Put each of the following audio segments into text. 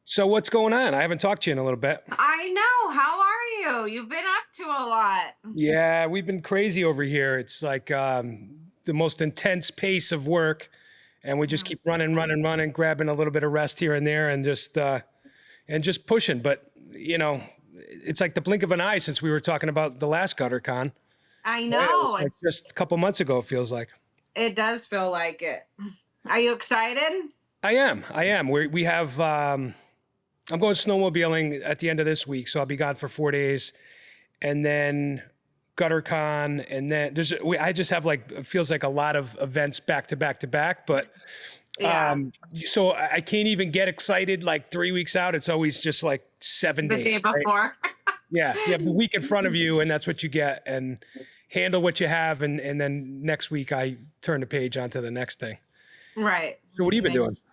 So what's going on? I haven't talked to you in a little bit. I know. How are you? You've been up to a lot. Yeah, we've been crazy over here. It's like the most intense pace of work, and we just Oh, keep running, running, running, grabbing a little bit of rest here and there, and just pushing. But it's like the blink of an eye since we were talking about the last Gutter Con. I Yeah, it know. was like just a couple months ago. It feels like. It does feel like it. Are you excited? I am. I am. We have. I'm going snowmobiling at the end of this week, so I'll be gone for 4 days, and then GutterCon, and then I just have like it feels like a lot of events back to back to back, but Yeah, so I can't even get excited like 3 weeks out. It's always just like seven the days, day right? before. Yeah, you have the week in front of you, and that's what you get, and handle what you have, and then next week I turn the page onto the next thing. Right. So what have you been doing? Makes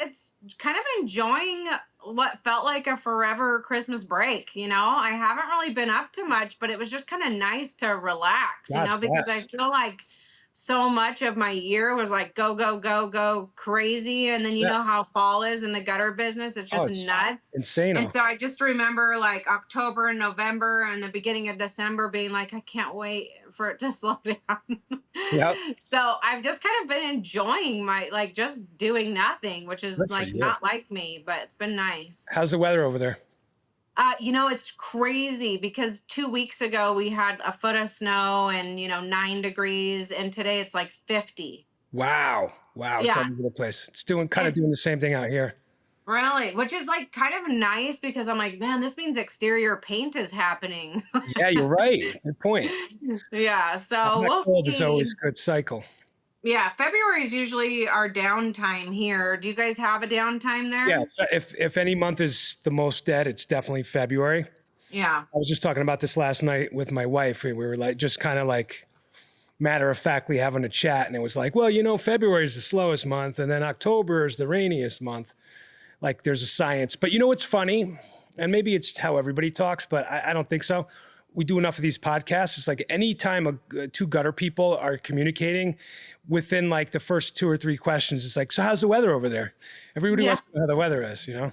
it's kind of enjoying what felt like a forever Christmas break. I haven't really been up to much, but it was just kind of nice to relax, God because I bless. feel like so much of my year was like go, go, go, go crazy. And then you Yeah. know how fall is in the gutter business, it's Oh, just it's nuts. And insane. so I just remember like October and November and the beginning of December being like, I can't wait for it to slow down. Yep. So I've just kind of been enjoying my like just doing nothing, which is Good for like you. not like me, but it's been nice. How's the weather over there? It's crazy because 2 weeks ago we had a foot of snow and 9 degrees, and today it's like 50. Wow. Wow. It's all Yeah, over the place. It's doing the it's same thing out here. really, which is like kind of nice because I'm like, man, this means exterior paint is happening. Yeah, you're right. Good point. Yeah, On so that we'll cold, it's always see. a good cycle. Yeah, February is usually our downtime here. Do you guys have a downtime Yeah. there? If any month is the most dead, it's definitely February. Yeah. I was just talking about this last night with my wife. We were like, just kind of like matter of factly having a chat. And it was like, well, February is the slowest month. And then October is the rainiest month. Like there's a science. But you know what's funny? And maybe it's how everybody talks, but I don't think so. We do enough of these podcasts. It's like anytime two gutter people are communicating, within like the first two or three questions, it's like, so how's the weather over there? Everybody Yeah. wants to know how the weather is. Yeah,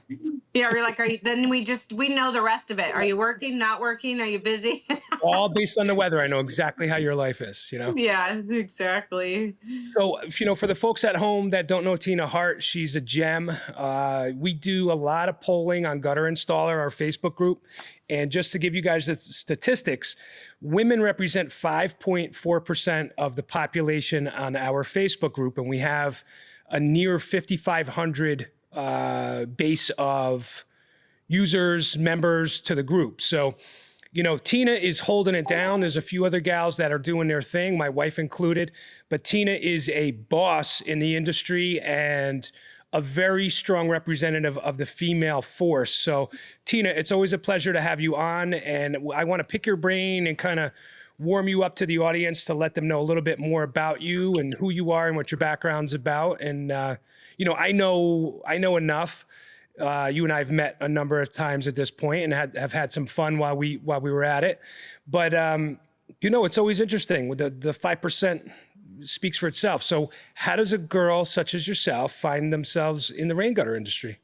we're like, are you then we know the rest of it. Are you working, not working? Are you busy? All based on the weather. I know exactly how your life is. Yeah, exactly. So, for the folks at home that don't know Tina Hart, she's a gem. We do a lot of polling on Gutter Installer, our Facebook group. And just to give you guys the statistics, women represent 5.4% of the population on our Facebook group. And we have a near 5,500 base of users, members to the group. So, Tina is holding it down. There's a few other gals that are doing their thing, my wife included, but Tina is a boss in the industry and a very strong representative of the female force. So, Tina, it's always a pleasure to have you on, and I want to pick your brain and kind of warm you up to the audience to let them know a little bit more about you and who you are and what your background's about. And I know enough. You and I have met a number of times at this point and have had some fun while we were at it. But it's always interesting. With the 5% speaks for itself. So how does a girl such as yourself find themselves in the rain gutter industry?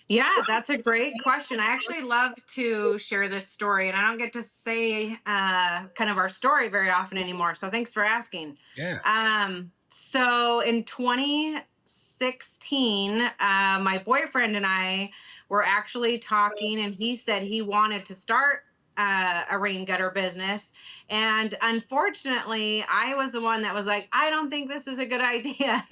Yeah, that's a great question. I actually love to share this story, and I don't get to say kind of our story very often anymore. So thanks for asking. Yeah. So in 2016, my boyfriend and I were actually talking, and he said he wanted to start a rain gutter business. And unfortunately, I was the one that was like, I don't think this is a good idea.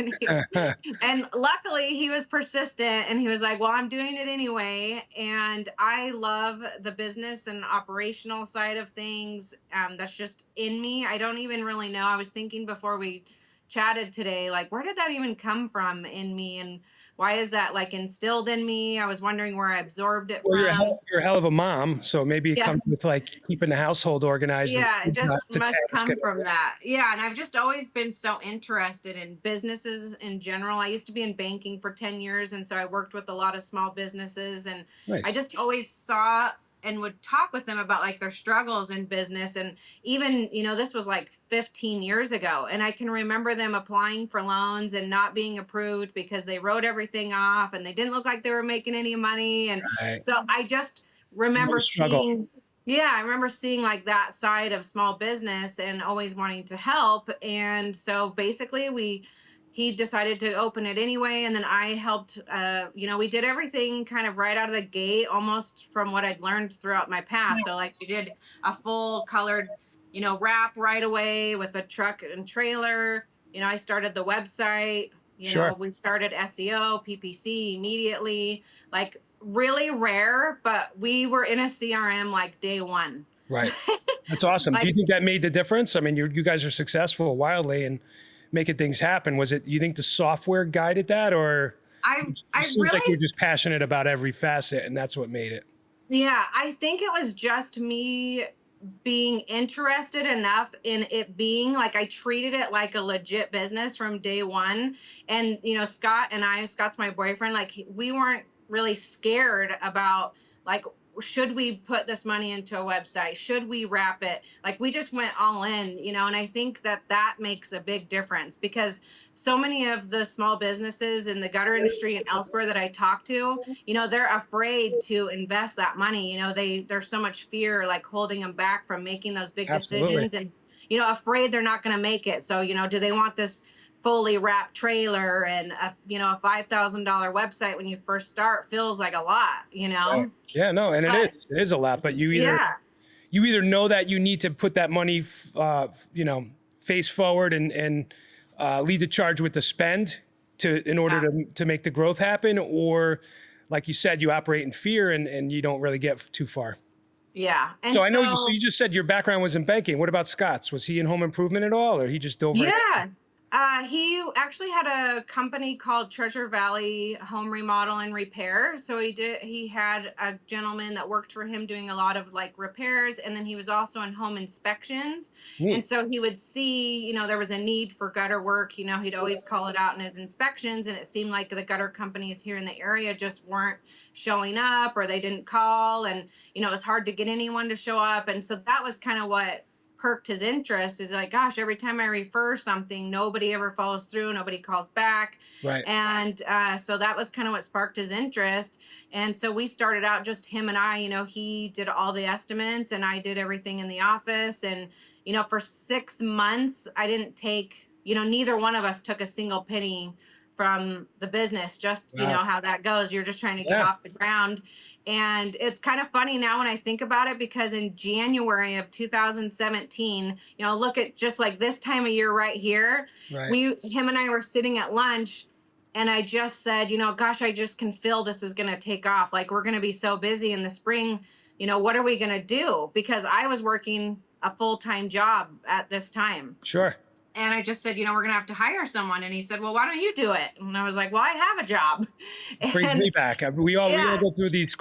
And luckily, he was persistent and he was like, well, I'm doing it anyway. And I love the business and operational side of things. That's just in me. I don't even really know. I was thinking before we chatted today, like, where did that even come from in me? And why is that like instilled in me? I was wondering where I absorbed it Well, from. you're a hell of a mom, so maybe it Yeah. comes with like keeping the household organized and Yeah, it not just to must task. come from that. Yeah, and I've just always been so interested in businesses in general. I used to be in banking for 10 years, and so I worked with a lot of small businesses, and I Nice. just always saw and would talk with them about like their struggles in business. And even, this was like 15 years ago. And I can remember them applying for loans and not being approved because they wrote everything off and they didn't look like they were making any money. And Right. so I just No remember struggle. seeing, yeah, I remember seeing like that side of small business and always wanting to help. And so basically he decided to open it anyway, and then I helped. We did everything kind of right out of the gate, almost from what I'd learned throughout my past. So like we did a full colored, wrap right away with a truck and trailer. I started the website. Sure. We started SEO, PPC immediately. Like really rare, but we were in a CRM like day one. Right. That's awesome. Do Like you think that made the difference? I mean, you guys are successful wildly and making things happen. Was it, you think the software guided that, or it I seems like you're really, just passionate about every facet and that's what made it? yeah, I think it was just me being interested enough in it being like I treated it like a legit business from day one. And Scott's my boyfriend, like we weren't really scared about like should we put this money into a website, should we wrap it, like we just went all in. And I think that that makes a big difference because so many of the small businesses in the gutter industry and elsewhere that I talk to, they're afraid to invest that money. There's so much fear like holding them back from making those big Absolutely. decisions, and afraid they're not going to make it. So do they want this fully wrapped trailer and a $5,000 website when you first start feels like a lot, Right. Yeah, no, and it but is. It is a lot, but yeah, you either know that you need to put that money, face forward and lead the charge with the spend in order yeah, to make the growth happen, or like you said, you operate in fear and you don't really get too far. yeah. And So I know you. So so you just said your background was in banking. What about Scott's? Was he in home improvement at all, or he just dove right in? yeah. He actually had a company called Treasure Valley Home Remodel and Repair. So he had a gentleman that worked for him doing a lot of like repairs. And then he was also in home inspections. And Neat. so he would see, there was a need for gutter work. He'd always call it out in his inspections. And it seemed like the gutter companies here in the area just weren't showing up, or they didn't call. And, it was hard to get anyone to show up. And so that was kind of what perked his interest, is like, gosh, every time I refer something, nobody ever follows through, nobody calls back. Right. And so that was kind of what sparked his interest. And so we started out just him and I. He did all the estimates and I did everything in the office. And for 6 months I didn't take, neither one of us took a single penny from the business. Just Wow. how that goes, you're just trying to get Yeah. off the ground. And it's kind of funny now when I think about it, because in January of 2017, look at just like this time of year right here, Right. him and I were sitting at lunch, and I just said, gosh, I just can feel this is going to take off. Like we're going to be so busy in the spring. What are we going to do? Because I was working a full-time job at this time. Sure. And I just said, we're going to have to hire someone. And he said, well, why don't you do it? And I was like, well, I have a job. Brings me And back. We all yeah, go through these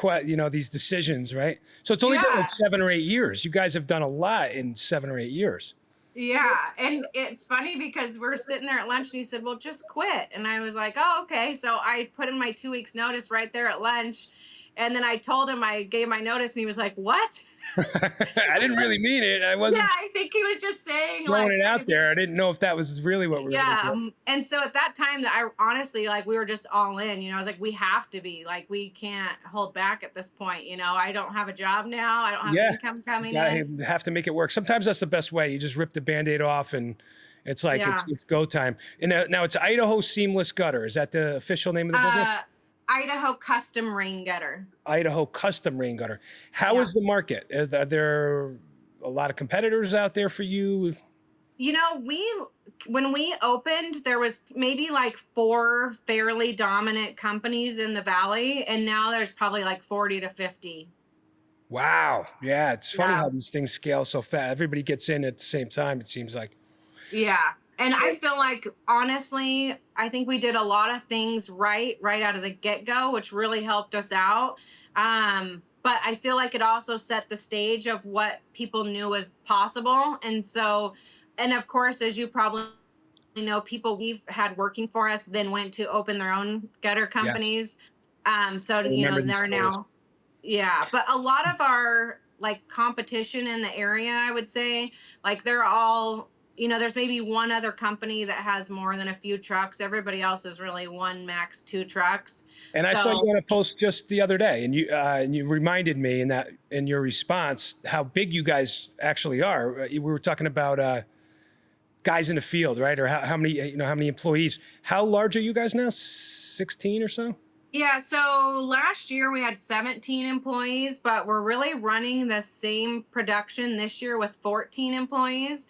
decisions, right? So it's only been like yeah. 7 or 8 years. You guys have done a lot in 7 or 8 years. Yeah. And it's funny because we're sitting there at lunch and he said, well, just quit. And I was like, oh, okay. So I put in my 2 weeks notice right there at lunch. And then I told him I gave my notice and he was like, what? I didn't really mean it. I Yeah, wasn't I think he was just saying throwing like it kind out of there. I didn't know if that was really what we were going to yeah. do. And so at that time that I honestly like we were just all in, I was like, we have to be like, we can't hold back at this point. I don't have a job now. I don't have Yeah, income you coming gotta in. have to make it work. Sometimes that's the best way. You just rip the Band-Aid off, and it's like Yeah. it's go time. And now it's Idaho Seamless Gutter. Is that the official name of the business? Uh Idaho Custom Rain Gutter. Idaho Custom Rain Gutter. How Yeah. is the market? Are there a lot of competitors out there for you? We when we opened, there was maybe like four fairly dominant companies in the valley, and now there's probably like 40 to 50. Wow. Yeah, it's funny Yeah. how these things scale so fast. Everybody gets in at the same time, it seems like. Yeah. And I feel like honestly, I think we did a lot of things right out of the get-go, which really helped us out. But I feel like it also set the stage of what people knew was possible. And so, and of course, as you probably people we've had working for us then went to open their own gutter Yes. companies. So I remember these they're stories. now, Yeah, but a lot of our like competition in the area, I would say, like they're all, there's maybe one other company that has more than a few trucks. Everybody else is really one, max two trucks. And I saw you So on a post just the other day, and you reminded me in your response how big you guys actually are. We were talking about guys in the field, right? Or how many how many employees? How large are you guys now? 16 or so? yeah, so last year we had 17 employees, but we're really running the same production this year with 14 employees.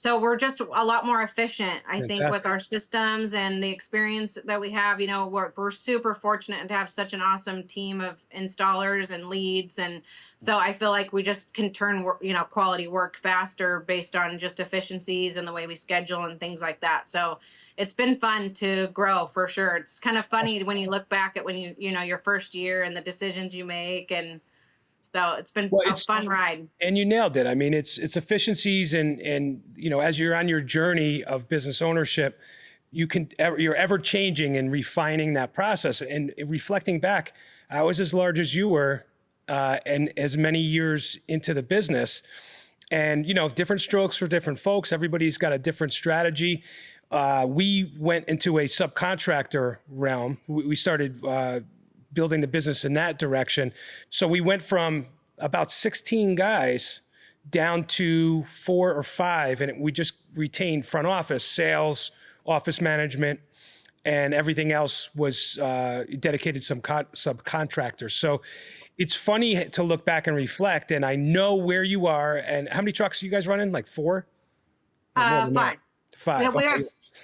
So we're just a lot more efficient, I think, with Fantastic. our systems and the experience that we have. We're super fortunate to have such an awesome team of installers and leads. And so I feel like we just can turn, quality work faster based on just efficiencies and the way we schedule and things like that. So it's been fun to grow for sure. It's kind of funny when you look back at when your first year and the decisions you make, and so it's been Well, a it's fun ride. and you nailed it. I mean, it's efficiencies and as you're on your journey of business ownership, you're ever changing and refining that process. And reflecting back, I was as large as you were, and as many years into the business. And different strokes for different folks. Everybody's got a different strategy. We went into a subcontractor realm. We started building the business in that direction. So we went from about 16 guys down to 4 or 5, and we just retained front office, sales, office management, and everything else was dedicated some subcontractors. So it's funny to look back and reflect, and I know where you are. And how many trucks are you guys running? Like four or more than that? Fine. Yeah, Five. Okay.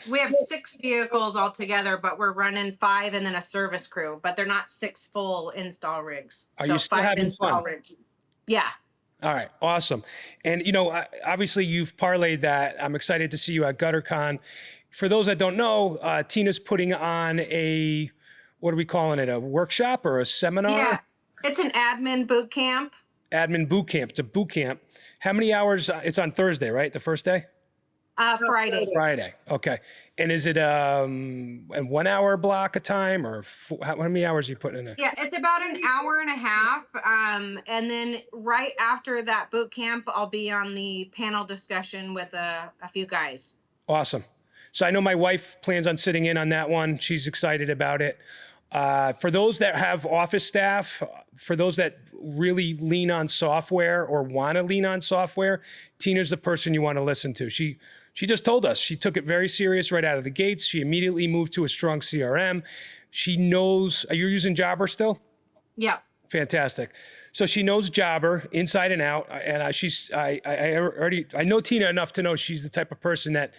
we have 6 vehicles altogether, but we're running 5 and then a service crew. But they're not 6 full install rigs. Are you So still 5 having install fun? rigs. Yeah. All right, awesome. And obviously you've parlayed that. I'm excited to see you at GutterCon. For those that don't know, Tina's putting on what are we calling it? A workshop or a seminar? Yeah. It's an admin boot camp. Admin boot camp. It's a boot camp. How many hours? It's on Thursday, right? The first day? Friday. Friday. Okay. And is it a 1 hour block of time, or how many hours are you putting in there? Yeah, it's about an hour and a half. And then right after that boot camp, I'll be on the panel discussion with a few guys. Awesome. So I know my wife plans on sitting in on that one. She's excited about it. For those that have office staff, for those that really lean on software or want to lean on software, Tina's the person you want to listen to. She just told us she took it very serious right out of the gates. She immediately moved to a strong CRM. She knows. Are you using Jobber still? Yep. Fantastic. So she knows Jobber inside and out, and I know Tina enough to know she's the type of person that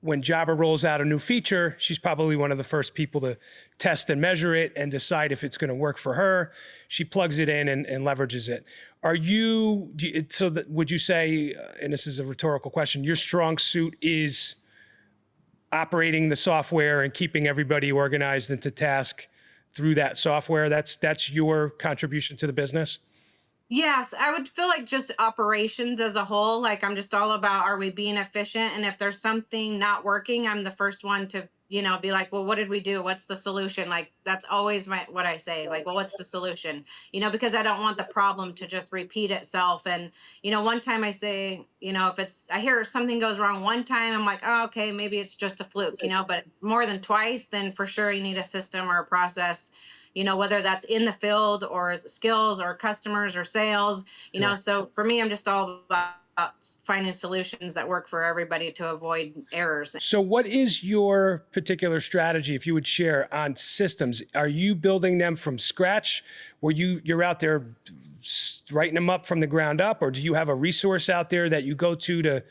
when Jabber rolls out a new feature, she's probably one of the first people to test and measure it and decide if it's going to work for her. She plugs it in and leverages it. Would you say, and this is a rhetorical question, your strong suit is operating the software and keeping everybody organized and to task through that software? That's your contribution to the business? Yes, I would feel like just operations as a whole. Like I'm just all about, are we being efficient? And if there's something not working, I'm the first one to, be like, well, what did we do? What's the solution? Like that's always what I say. Like, well, what's the solution? Because I don't want the problem to just repeat itself. And one time I say, if I hear something goes wrong one time, I'm like, oh, okay, maybe it's just a fluke. But more than twice, then for sure you need a system or a process, whether that's in the field or skills or customers or sales, Sure. so for me, I'm just all about finding solutions that work for everybody to avoid errors. So what is your particular strategy, if you would share, on systems? Are you building them from scratch, where you're out there writing them up from the ground up, or do you have a resource out there that you go to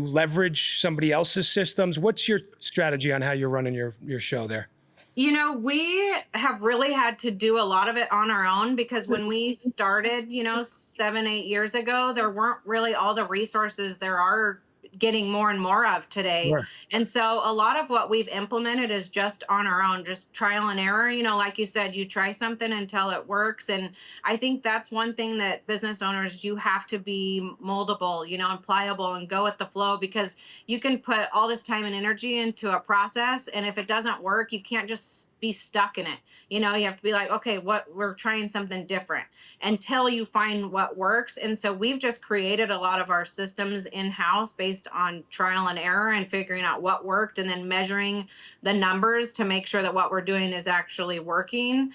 leverage somebody else's systems? What's your strategy on how you're running your show there? We have really had to do a lot of it on our own because when we started, 7, 8 years ago, there weren't really all the resources there are getting more and more of today. Sure. And so a lot of what we've implemented is just on our own, just trial and error. Like you said, you try something until it works. And I think that's one thing that business owners, you have to be moldable, and pliable and go with the flow, because you can put all this time and energy into a process. And if it doesn't work, you can't just be stuck in it. You have to be like, okay, what, we're trying something different until you find what works. And so we've just created a lot of our systems in house based on trial and error and figuring out what worked and then measuring the numbers to make sure that what we're doing is actually working.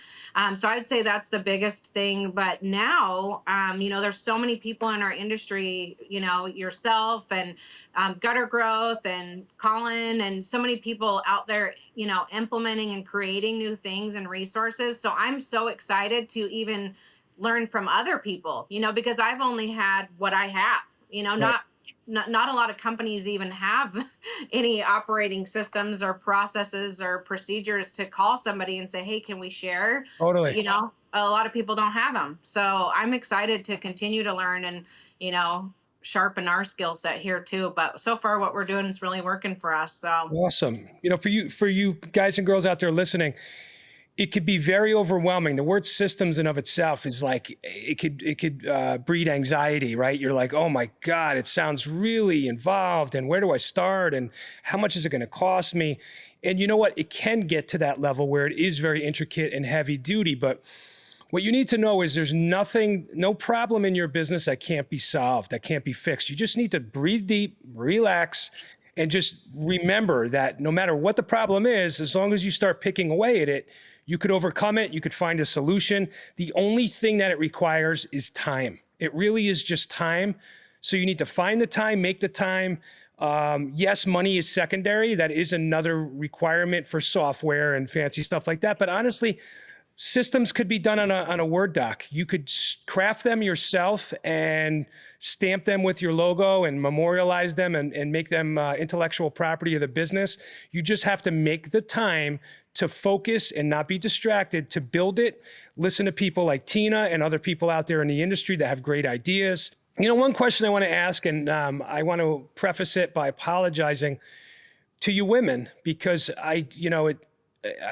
So I'd say that's the biggest thing. But now, there's so many people in our industry, yourself and Gutter Growth and Colin, and so many people out there, implementing and creating new things and resources. So I'm so excited to even learn from other people, because I've only had what I have, Right. not a lot of companies even have any operating systems or processes or procedures to call somebody and say, hey, can we share? Totally. A lot of people don't have them. So I'm excited to continue to learn and, you know, sharpen our skill set here too. But so far, what we're doing is really working for us. So, Awesome. For you guys and girls out there listening, it could be very overwhelming. The word systems in of itself is like it could breed anxiety, right? You're like, oh my God, it sounds really involved, and where do I start, and how much is it going to cost me? And you know what? It can get to that level where it is very intricate and heavy duty, but what you need to know is there's nothing, no problem in your business that can't be solved, that can't be fixed. You just need to breathe deep, relax, and just remember that no matter what the problem is, as long as you start picking away at it, you could overcome it. You could find a solution. The only thing that it requires is time. It really is just time. So you need to find the time, make the time. Yes, money is secondary. That is another requirement for software and fancy stuff like that. But honestly, systems could be done on a Word doc. You could craft them yourself and stamp them with your logo and memorialize them and make them intellectual property of the business. You just have to make the time to focus and not be distracted, to build it. Listen to people like Tina and other people out there in the industry that have great ideas. One question I want to ask, and I want to preface it by apologizing to you women, because I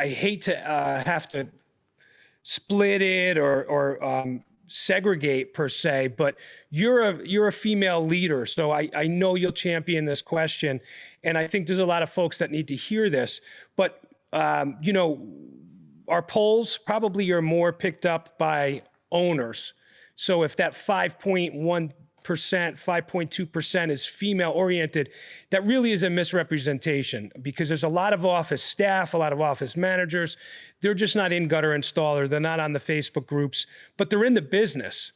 hate to have to split it or segregate per se, but you're a female leader, so I know you'll champion this question, and I think there's a lot of folks that need to hear this. But our polls probably are more picked up by owners. So if that 5.1%, 5.2% is female oriented, that really is a misrepresentation, because there's a lot of office staff, a lot of office managers. They're just not in gutter installer. They're not on the Facebook groups, but they're in the business.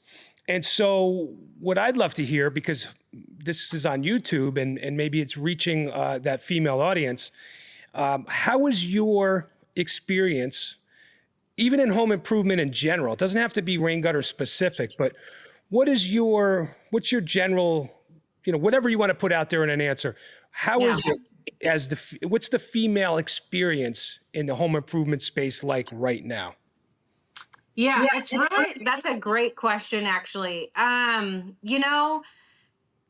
And so what I'd love to hear, because this is on YouTube and maybe it's reaching that female audience, how was your experience, even in home improvement in general? It doesn't have to be rain gutter specific, but what's your general, whatever you want to put out there in an answer. How yeah. is it what's the female experience in the home improvement space like right now? Yeah, that's a great question, actually.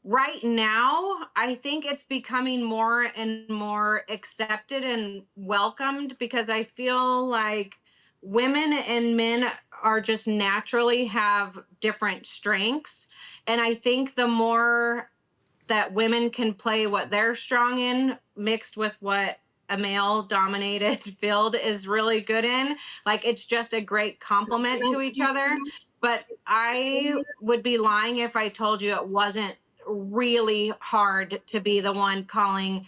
Right now, I think it's becoming more and more accepted and welcomed, because I feel like women and men are just naturally have different strengths. And I think the more that women can play what they're strong in, mixed with what a male dominated field is really good in, like it's just a great complement to each other. But I would be lying if I told you it wasn't really hard to be the one calling,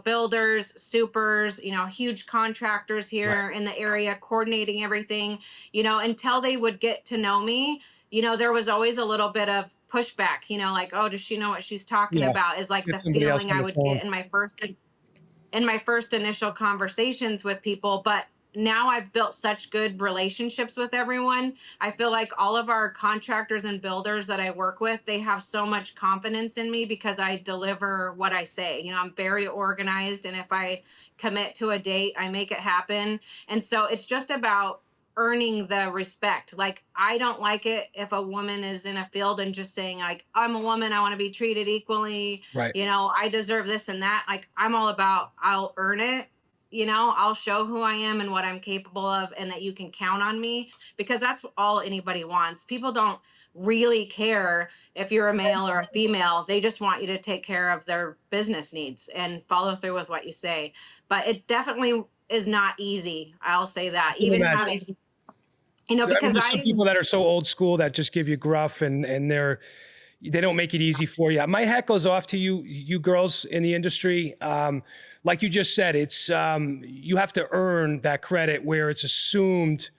builders, supers, huge contractors Right. here in the area, coordinating everything, until they would get to know me. There was always a little bit of pushback, like, oh, does she know what she's talking Yeah. about? Is like Get the somebody else feeling on I the would phone. get in my first initial conversations with people. But now I've built such good relationships with everyone. I feel like all of our contractors and builders that I work with, they have so much confidence in me because I deliver what I say. I'm very organized, and if I commit to a date, I make it happen. And so it's just about earning the respect. Like, I don't like it if a woman is in a field and just saying, like, I'm a woman, I want to be treated equally, Right. I deserve this and that. Like, I'm all about, I'll earn it. I'll show who I am and what I'm capable of, and that you can count on me, because that's all anybody wants. People don't really care if you're a male or a female. They just want you to take care of their business needs and follow through with what you say. But it definitely is not easy. I'll say I that. can Even imagine. having, you know, I mean, because there's some people that are so old school that just give you gruff, and they don't make it easy for you. My hat goes off to you girls in the industry. Like you just said, it's you have to earn that credit where it's assumed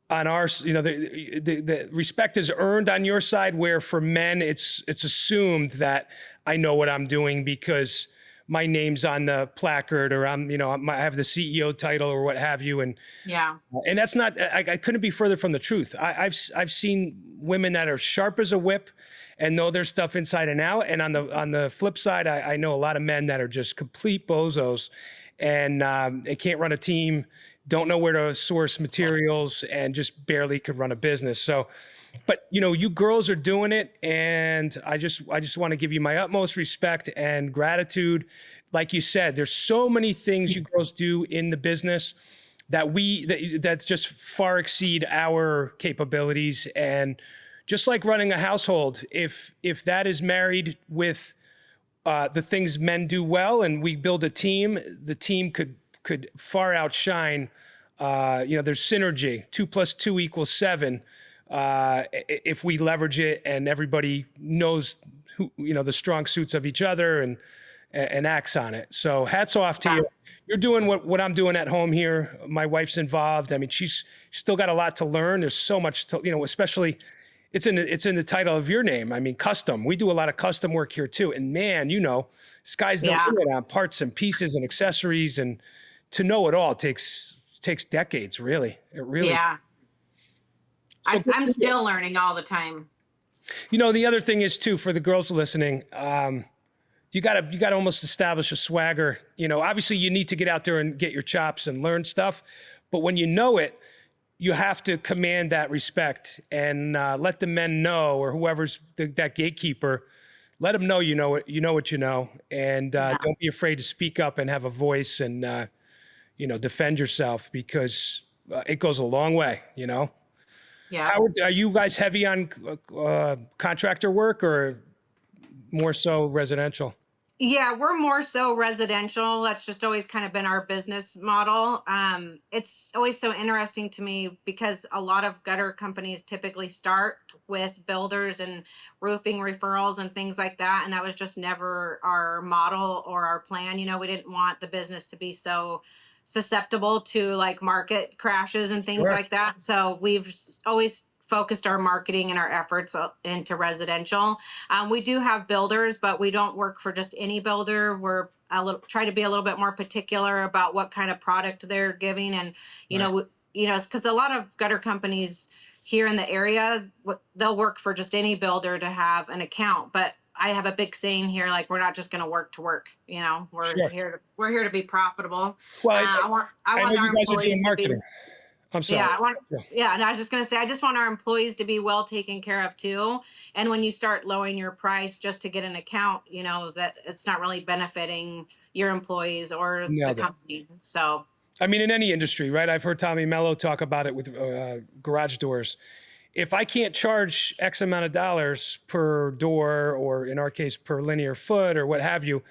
on our, the respect is earned on your side, where for men it's assumed that I know what I'm doing because my name's on the placard, or I have the CEO title or what have you, yeah, and that's not, I couldn't be further from the truth. I've seen women that are sharp as a whip and know their stuff inside and out. And on the flip side, I know a lot of men that are just complete bozos, and they can't run a team, don't know where to source materials, and just barely could run a business. So, but you girls are doing it, and I just want to give you my utmost respect and gratitude. Like you said, there's so many things you girls do in the business that just far exceed our capabilities. And just like running a household, if that is married with the things men do well, and we build a team, the team could far outshine. There's synergy. 2 + 2 = 7. If we leverage it and everybody knows the strong suits of each other, and acts on it. So hats off to yeah, you. You're doing what I'm doing at home here. My wife's involved. I mean, she's still got a lot to learn. There's so much to, especially it's in the title of your name. I mean, custom. We do a lot of custom work here too. And man, sky's the yeah, limit on parts and pieces and accessories, and to know it all takes decades, really. It really. yeah. So good I'm for you. still learning all the time. The other thing is too, for the girls listening, you gotta almost establish a swagger. Obviously you need to get out there and get your chops and learn stuff, but when you know it, you have to command that respect, and let the men know, or whoever's that gatekeeper, let them know what you know, and Yeah, don't be afraid to speak up and have a voice, and defend yourself, because it goes a long way. yeah. How are you guys heavy on contractor work, or more so residential? Yeah, we're more so residential. That's just always kind of been our business model. It's always so interesting to me because a lot of gutter companies typically start with builders and roofing referrals and things like that. And that was just never our model or our plan. We didn't want the business to be so susceptible to like market crashes and things Sure. like that. So always focused our marketing and our efforts into residential. We do have builders, but we don't work for just any builder. We're try to be a little bit more particular about what kind of product they're giving, and Right. because a lot of gutter companies here in the area, they'll work for just any builder to have an account. But I have a big saying here, like we're not just going to work to work. Sure. We're here to be profitable. Well, I I know want our you guys are doing employees to be. marketing. I'm Yeah, sorry. Yeah. yeah, and I was just gonna say, I just want our employees to be well taken care of too. And when you start lowering your price just to get an account, that it's not really benefiting your employees or the Nailed it. company. So I mean, in any industry, right? I've heard Tommy Mello talk about it with garage doors. If I can't charge X amount of dollars per door, or in our case, per linear foot, or what have you,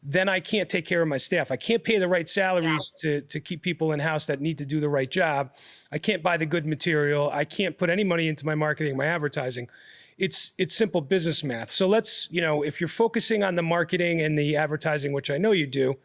then I can't take care of my staff. I can't pay the right yeah, salaries to keep people in house that need to do the right job. I can't buy the good material. I can't put any money into my marketing, my advertising. It's simple business math. So let's, if you're focusing on the marketing and the advertising, which I know you do,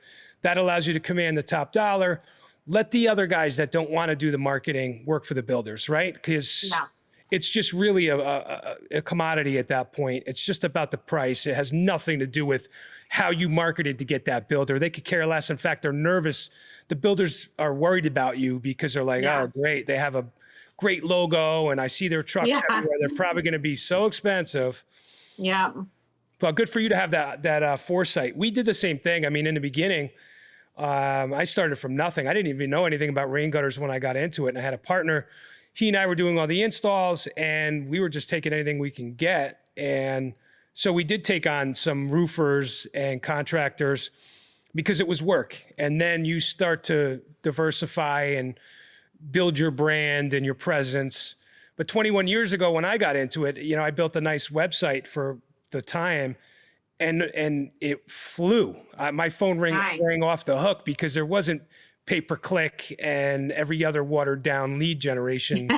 that allows you to command the top dollar. Let the other guys that don't want to do the marketing work for the builders, right? Because yeah, it's just really a commodity at that point. It's just about the price. It has nothing to do with how you marketed to get that builder. They could care less. In fact, they're nervous. The builders are worried about you because they're like, yeah, oh, great. They have a great logo, and I see their trucks yeah, everywhere. They're probably going to be so expensive. yeah, But good for you to have that foresight. We did the same thing. I mean, in the beginning, I started from nothing. I didn't even know anything about rain gutters when I got into it. And I had a partner. He and I were doing all the installs, and we were just taking anything we can get. And so we did take on some roofers and contractors because it was work. And then you start to diversify and build your brand and your presence. But 21 years ago, when I got into it, I built a nice website for the time, and it flew. My phone rang nice. rang off the hook because there wasn't pay-per-click and every other watered down lead generation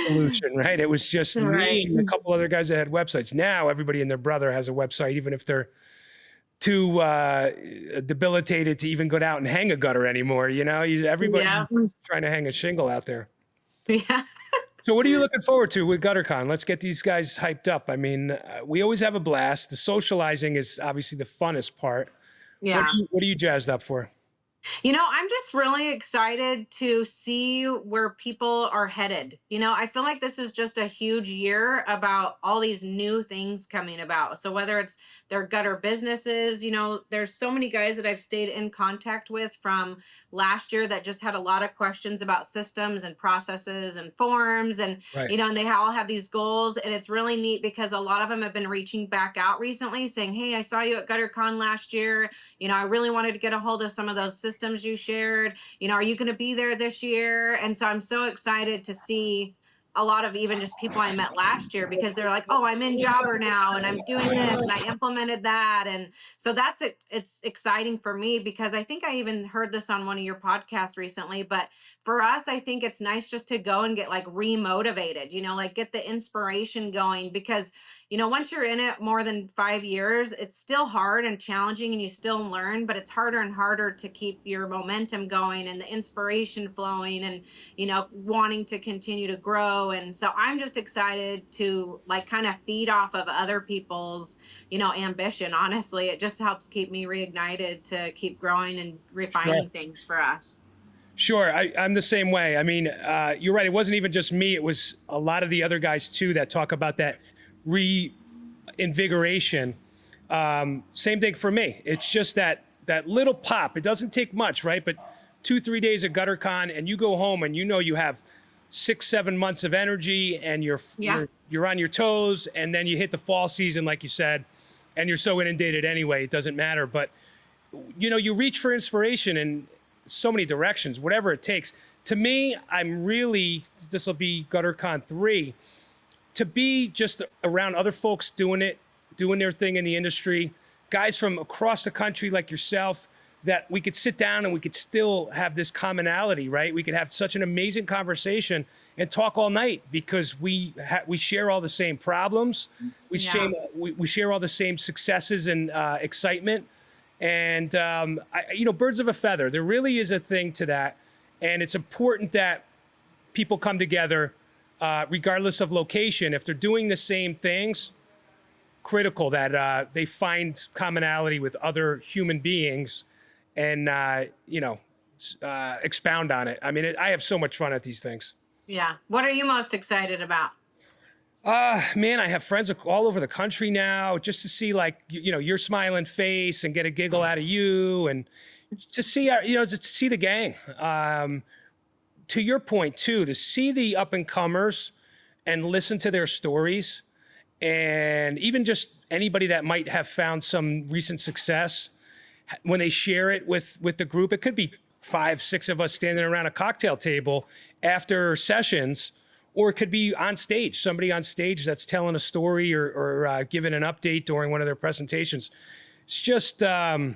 solution, right? It was just me Right. and a couple other guys that had websites. Now everybody and their brother has a website, even if they're too debilitated to even go out and hang a gutter anymore. Yeah. Everybody's trying to hang a shingle out there. Yeah. So what are you looking forward to with GutterCon? Let's get these guys hyped up. I mean, we always have a blast. The socializing is obviously the funnest part. Yeah. What are you jazzed up for? I'm just really excited to see where people are headed. I feel like this is just a huge year about all these new things coming about. So, whether it's their gutter businesses, there's so many guys that I've stayed in contact with from last year that just had a lot of questions about systems and processes and forms. And, Right. and they all have these goals. And it's really neat because a lot of them have been reaching back out recently saying, "Hey, I saw you at GutterCon last year. I really wanted to get a hold of some of those systems you shared. Are you going to be there this year?" And so I'm so excited to see a lot of even just people I met last year because they're like, "Oh, I'm in Jobber now and I'm doing this and I implemented that." And so that's it. It's exciting for me because I think I even heard this on one of your podcasts recently. But for us, I think it's nice just to go and get like remotivated, like get the inspiration going because once you're in it more than 5 years, it's still hard and challenging and you still learn, but it's harder and harder to keep your momentum going and the inspiration flowing and, wanting to continue to grow. And so I'm just excited to like kind of feed off of other people's, ambition. Honestly, it just helps keep me reignited to keep growing and Sure. refining things for us. Sure. I'm the same way. I mean, you're right. It wasn't even just me. It was a lot of the other guys too that talk about that reinvigoration. Same thing for me. It's just that little pop. It doesn't take much, right? But 2, 3 days of GutterCon, and you go home, and you have 6, 7 months of energy, and Yeah. you're on your toes, and then you hit the fall season, like you said, and you're so inundated anyway. It doesn't matter. But you reach for inspiration in so many directions, whatever it takes. To me, this will be GutterCon 3, to be just around other folks doing their thing in the industry, guys from across the country like yourself, that we could sit down and we could still have this commonality, right? We could have such an amazing conversation and talk all night because we share all the same problems. Yeah. We share all the same successes and excitement. And birds of a feather. There really is a thing to that, and it's important that people come together, regardless of location. If they're doing the same things, critical that they find commonality with other human beings, and expound on it. I mean, I have so much fun at these things. Yeah. What are you most excited about? Man, I have friends all over the country now, just to see like your smiling face and get a giggle out of you, and to see to see the gang. To your point too, to see the up and comers and listen to their stories, and even just anybody that might have found some recent success when they share it with the group. It could be 5, 6 of us standing around a cocktail table after sessions, or it could be on stage, somebody on stage that's telling a story or giving an update during one of their presentations. It's just that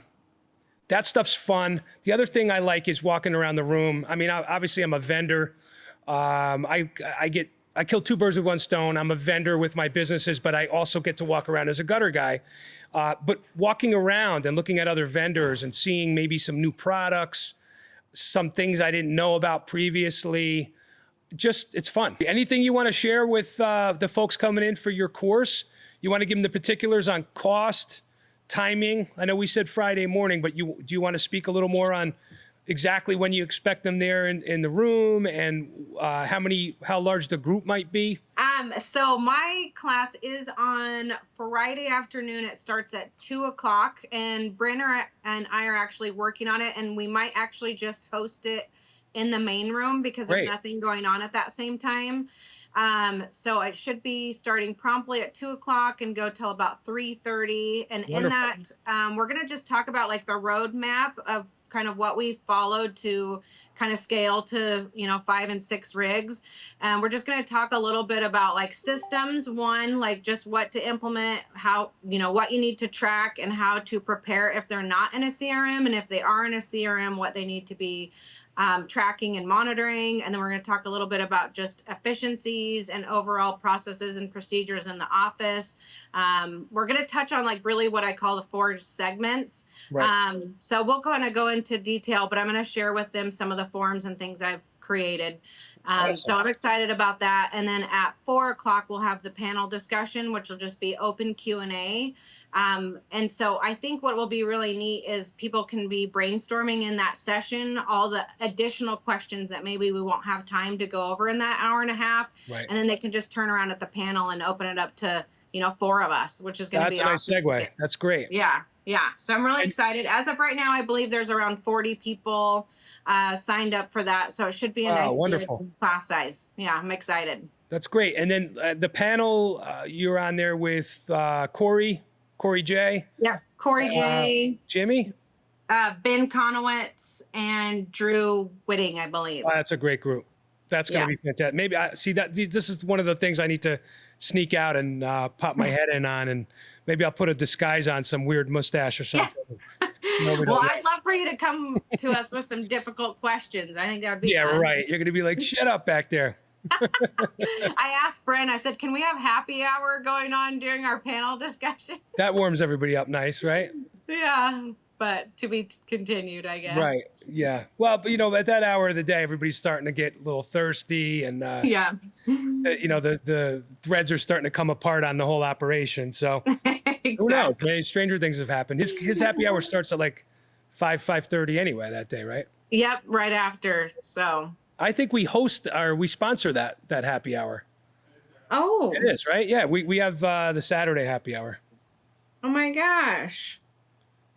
stuff's fun. The other thing I like is walking around the room. I mean, obviously I'm a vendor. I kill two birds with one stone. I'm a vendor with my businesses, but I also get to walk around as a gutter guy. But walking around and looking at other vendors and seeing maybe some new products, some things I didn't know about previously, it's fun. Anything you want to share with the folks coming in for your course? You want to give them the particulars on cost, timing? I know we said Friday morning, but do you want to speak a little more on exactly when you expect them there in the room, and how large the group might be? So my class is on Friday afternoon. It starts at 2 o'clock, and Brenner and I are actually working on it, and we might actually just host it in the main room because there's Great. nothing going on at that same time. So it should be starting promptly at 2 o'clock and go till about 3:30. And in Wonderful. that, we're gonna just talk about like the roadmap of kind of what we followed to kind of scale to, 5 and 6 rigs. And we're just going to talk a little bit about like systems, one, like just what to implement, how, what you need to track and how to prepare if they're not in a CRM. And if they are in a CRM, what they need to be tracking and monitoring. And then we're going to talk a little bit about just efficiencies and overall processes and procedures in the office. We're going to touch on like really what I call the 4 segments. Right. So we'll kind of go into detail, but I'm going to share with them some of the forms and things I've created. So Awesome. I'm excited about that. And then at 4 o'clock, we'll have the panel discussion, which will just be open Q&A. And so I think what will be really neat is people can be brainstorming in that session, all the additional questions that maybe we won't have time to go over in that hour and a half. Right. And then they can just turn around at the panel and open it up to, 4 of us, which is going to That's be a nice awesome. segue. That's great. Yeah. Yeah. So I'm really And excited. As of right now, I believe there's around 40 people signed up for that. So it should be a wow, nice good wonderful. class size. Yeah. I'm excited. That's great. And then the panel, you're on there with Corey J, Yeah. Corey J, Jimmy. Ben Conowitz, and Drew Whitting, I believe. Oh, that's a great group. That's going to Yeah. be fantastic. Maybe I see that this is one of the things I need to sneak out and pop my head in on, and maybe I'll put a disguise on, some weird mustache or Yeah. something. Nobody Well, will know. I'd love for you to come to us with some difficult questions. I think that would be Yeah, fun. right. You're going to be like, shut up back there. I asked Brent, I said, can we have happy hour going on during our panel discussion? That warms everybody up nice, right? Yeah, but to be continued, I guess. Right. Yeah. Well, but at that hour of the day, everybody's starting to get a little thirsty, and Yeah. the threads are starting to come apart on the whole operation. So who knows? Exactly. Maybe stranger things have happened. His happy hour starts at like 5:30 anyway that day, right? Yep, right after. So. I think we sponsor that happy hour. Oh. It is, right? Yeah, we have the Saturday happy hour. Oh my gosh.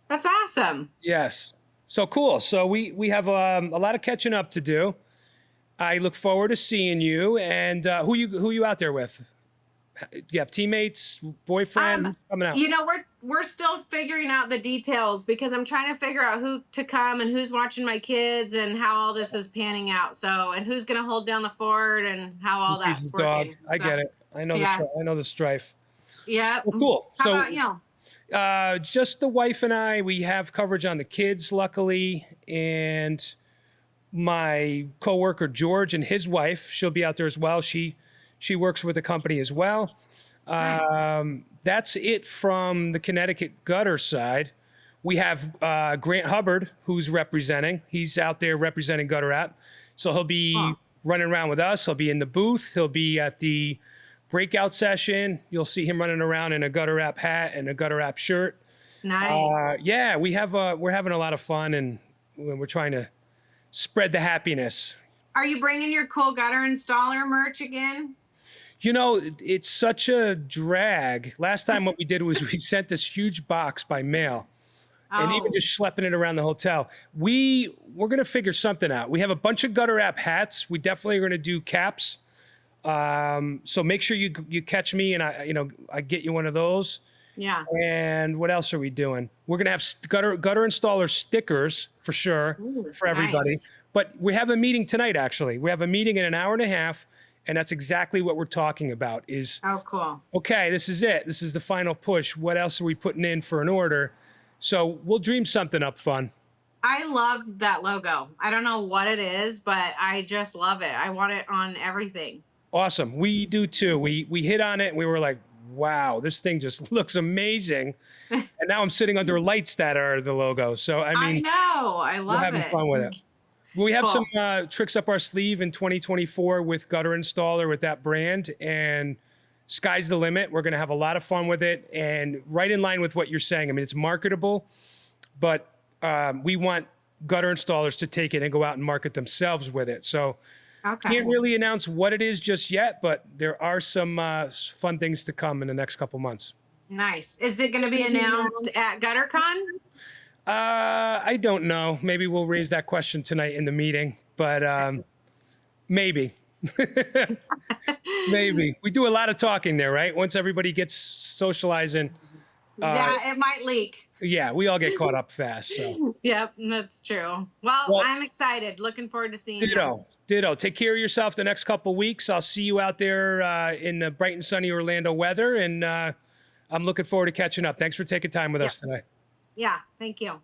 That's awesome. Yes. So cool. So we have a lot of catching up to do. I look forward to seeing you. And who you out there with? You have teammates, boyfriend? Who's coming out? We're still figuring out the details because I'm trying to figure out who to come and who's watching my kids and how all this is panning out. So, and who's going to hold down the fort and how all Who feeds that's the dog? working. I So, get it. I know yeah. I know the strife. Yeah. Well, cool. How So about you? just the wife and I, we have coverage on the kids, luckily, and my coworker George and his wife, she'll be out there as well. She works with the company as well. Nice. That's it from the Connecticut gutter side. We have Grant Hubbard, who's representing. He's out there representing Gutter App. So he'll be Huh. running around with us. He'll be in the booth. He'll be at the breakout session. You'll see him running around in a Gutter App hat and a Gutter App shirt. Nice. Yeah, we're having a lot of fun, and we're trying to spread the happiness. Are you bringing your cool gutter installer merch again? It's such a drag. Last time what we did was we sent this huge box by mail, and even Oh, just schlepping it around the hotel. We're going to figure something out. We have a bunch of Gutter App hats. We definitely are going to do caps. So make sure you catch me, and I get you one of those. yeah. And what else are we doing? We're going to have gutter installer stickers for sure Ooh, for everybody. nice. But we have a meeting tonight, actually. We have a meeting in an hour and a half, and that's exactly what we're talking about is, Oh, cool. okay, this is it. This is the final push. What else are we putting in for an order? So we'll dream something up fun. I love that logo. I don't know what it is, but I just love it. I want it on everything. Awesome. We do too. We hit on it, and we were like, wow, this thing just looks amazing. And now I'm sitting under lights that are the logo. So, I I mean, know. I we're love having it. fun with it. We have Cool. some tricks up our sleeve in 2024 with Gutter Installer with that brand, and sky's the limit. We're going to have a lot of fun with it, and right in line with what you're saying. I mean, it's marketable, but we want gutter installers to take it and go out and market themselves with it. So Okay. can't really announce what it is just yet, but there are some fun things to come in the next couple months. Nice. Is it going to be announced at GutterCon? I don't know. Maybe we'll raise that question tonight in the meeting, but maybe. Maybe. We do a lot of talking there, right? Once everybody gets socializing, Yeah, it might leak. Yeah, we all get caught up fast. So, Yep, that's true. Well, well, I'm excited. Looking forward to seeing you. ditto, ditto. Take care of yourself the next couple weeks. I'll see you out there in the bright and sunny Orlando weather, and I'm looking forward to catching up. Thanks for taking time with Yep. us today. Yeah, thank you.